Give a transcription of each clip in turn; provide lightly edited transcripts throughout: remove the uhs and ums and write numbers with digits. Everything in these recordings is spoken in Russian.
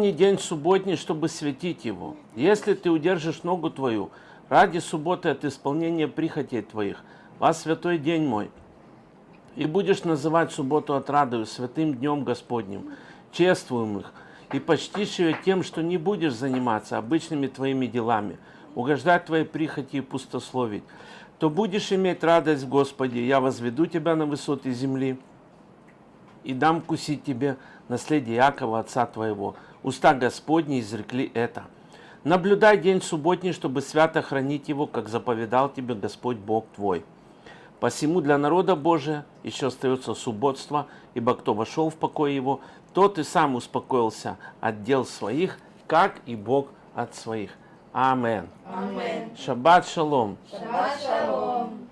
Помни день субботний, чтобы светить его. Если ты удержишь ногу твою ради субботы от исполнения прихотей твоих, во святой день мой, и будешь называть субботу отрадою, святым днем Господним, чествуем их, и почтишь ее тем, что не будешь заниматься обычными твоими делами, угождать твоей прихоти и пустословить, то будешь иметь радость в Господе. Я возведу тебя на высоты земли и дам кусить тебе наследие Иакова, отца твоего. Уста Господни изрекли это. Наблюдай день субботний, чтобы свято хранить его, как заповедал тебе Господь Бог твой. Посему для народа Божия еще остается субботство, ибо кто вошел в покой его, тот и сам успокоился от дел своих, как и Бог от своих. Амен. Amen. Шаббат шалом. Shabbat Shalom.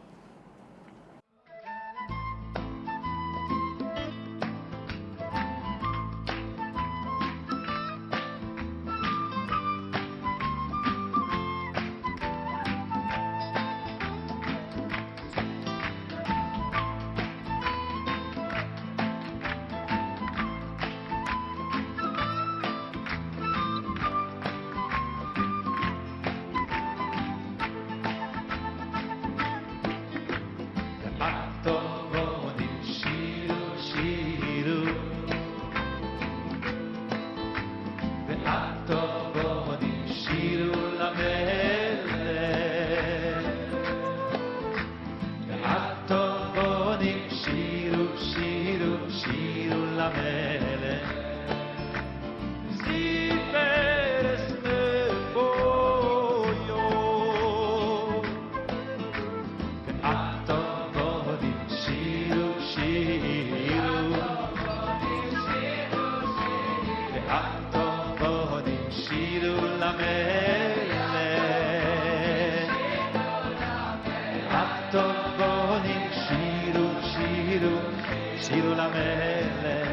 Shiru la mele